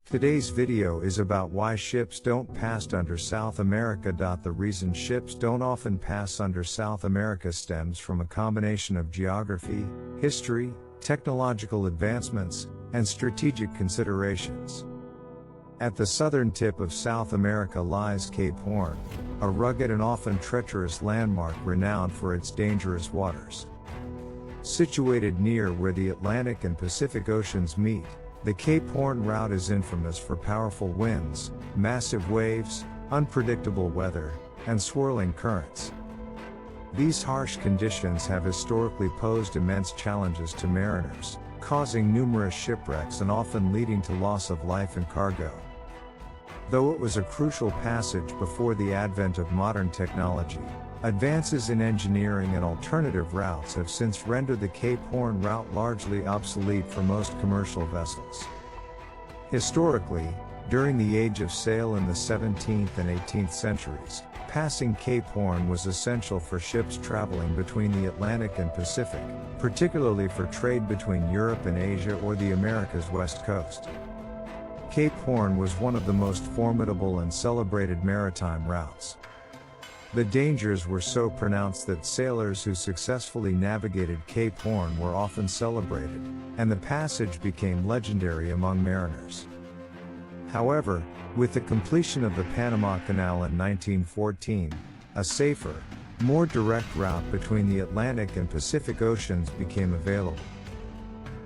Today's video is about why ships don't pass under South America. The reason ships don't often pass under South America stems from a combination of geography, history, technological advancements, and strategic considerations. At the southern tip of South America lies Cape Horn, a rugged and often treacherous landmark renowned for its dangerous waters. Situated near where the Atlantic and Pacific Oceans meet, the Cape Horn route is infamous for powerful winds, massive waves, unpredictable weather, and swirling currents. These harsh conditions have historically posed immense challenges to mariners, causing numerous shipwrecks and often leading to loss of life and cargo. Though it was a crucial passage before the advent of modern technology, advances in engineering and alternative routes have since rendered the Cape Horn route largely obsolete for most commercial vessels. Historically, during the Age of Sail in the 17th and 18th centuries, passing Cape Horn was essential for ships traveling between the Atlantic and Pacific, particularly for trade between Europe and Asia or the Americas west coast. Cape Horn was one of the most formidable and celebrated maritime routes. The dangers were so pronounced that sailors who successfully navigated Cape Horn were often celebrated, and the passage became legendary among mariners. However, with the completion of the Panama Canal in 1914, a safer, more direct route between the Atlantic and Pacific Oceans became available.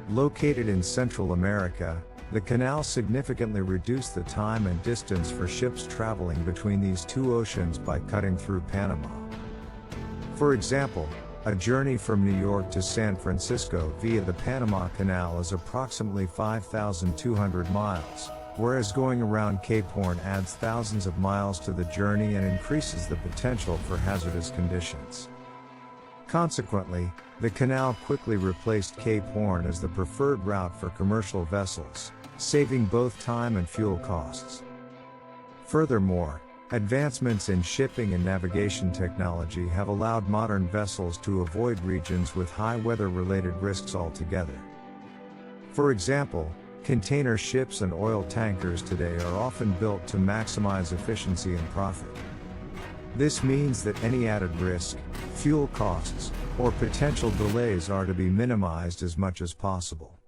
Located in Central America, the canal significantly reduced the time and distance for ships traveling between these two oceans by cutting through Panama. For example, a journey from New York to San Francisco via the Panama Canal is approximately 5,200 miles, whereas going around Cape Horn adds thousands of miles to the journey and increases the potential for hazardous conditions. Consequently, the canal quickly replaced Cape Horn as the preferred route for commercial vessels, saving both time and fuel costs. Furthermore, advancements in shipping and navigation technology have allowed modern vessels to avoid regions with high weather-related risks altogether. For example, container ships and oil tankers today are often built to maximize efficiency and profit. This means that any added risk, fuel costs, or potential delays are to be minimized as much as possible.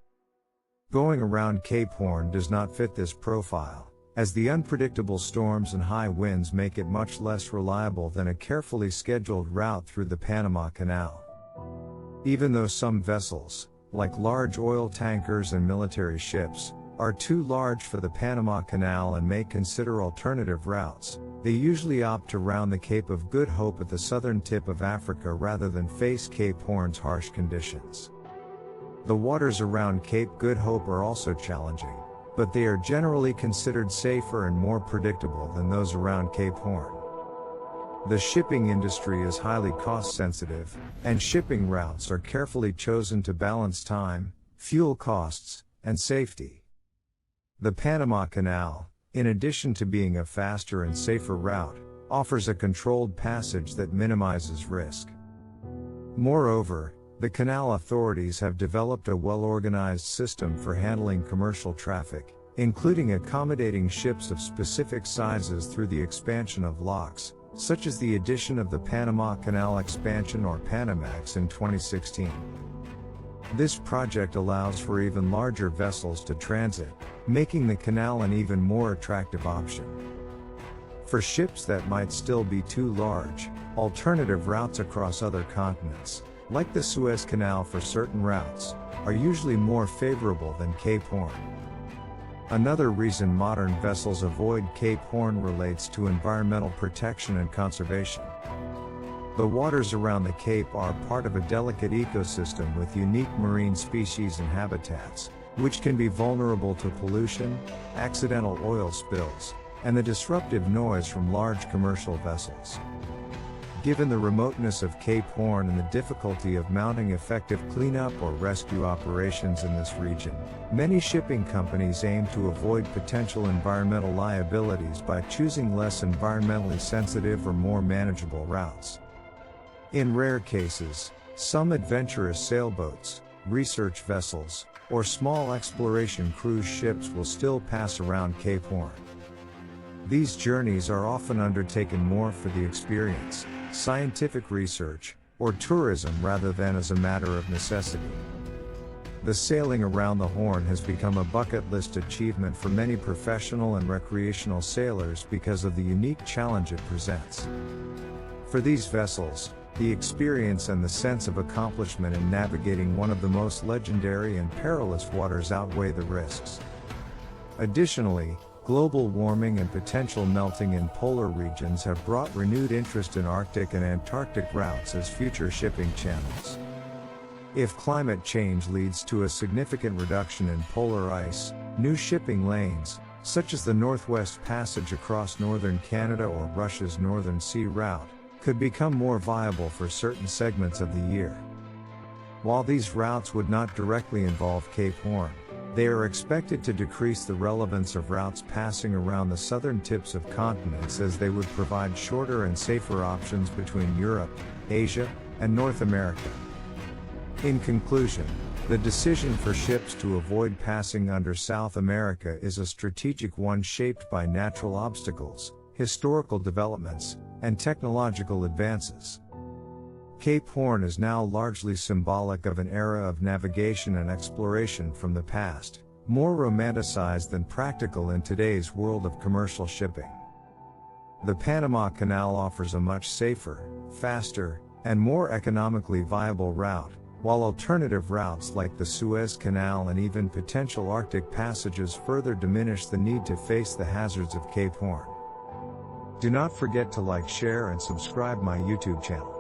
Going around Cape Horn does not fit this profile, as the unpredictable storms and high winds make it much less reliable than a carefully scheduled route through the Panama Canal. Even though some vessels, like large oil tankers and military ships, are too large for the Panama Canal and may consider alternative routes, they usually opt to round the Cape of Good Hope at the southern tip of Africa rather than face Cape Horn's harsh conditions. The waters around Cape Good Hope are also challenging, but they are generally considered safer and more predictable than those around Cape Horn. The shipping industry is highly cost-sensitive, and shipping routes are carefully chosen to balance time, fuel costs, and safety. The Panama Canal, in addition to being a faster and safer route, offers a controlled passage that minimizes risk. Moreover, the canal authorities have developed a well-organized system for handling commercial traffic, including accommodating ships of specific sizes through the expansion of locks, such as the addition of the Panama Canal Expansion or Panamax in 2016. This project allows for even larger vessels to transit, making the canal an even more attractive option. For ships that might still be too large, alternative routes across other continents, like the Suez Canal for certain routes, are usually more favorable than Cape Horn. Another reason modern vessels avoid Cape Horn relates to environmental protection and conservation. The waters around the Cape are part of a delicate ecosystem with unique marine species and habitats, which can be vulnerable to pollution, accidental oil spills, and the disruptive noise from large commercial vessels. Given the remoteness of Cape Horn and the difficulty of mounting effective cleanup or rescue operations in this region, many shipping companies aim to avoid potential environmental liabilities by choosing less environmentally sensitive or more manageable routes. In rare cases, some adventurous sailboats, research vessels, or small exploration cruise ships will still pass around Cape Horn. These journeys are often undertaken more for the experience, scientific research, or tourism rather than as a matter of necessity. The sailing around the Horn has become a bucket list achievement for many professional and recreational sailors because of the unique challenge it presents. For these vessels, the experience and the sense of accomplishment in navigating one of the most legendary and perilous waters outweigh the risks. Additionally, global warming and potential melting in polar regions have brought renewed interest in Arctic and Antarctic routes as future shipping channels. If climate change leads to a significant reduction in polar ice, new shipping lanes, such as the Northwest Passage across northern Canada or Russia's Northern Sea route, could become more viable for certain segments of the year. While these routes would not directly involve Cape Horn, they are expected to decrease the relevance of routes passing around the southern tips of continents, as they would provide shorter and safer options between Europe, Asia, and North America. In conclusion, the decision for ships to avoid passing under South America is a strategic one shaped by natural obstacles, historical developments, and technological advances. Cape Horn is now largely symbolic of an era of navigation and exploration from the past, more romanticized than practical in today's world of commercial shipping. The Panama Canal offers a much safer, faster, and more economically viable route, while alternative routes like the Suez Canal and even potential Arctic passages further diminish the need to face the hazards of Cape Horn. Do not forget to like, share, and subscribe my YouTube channel.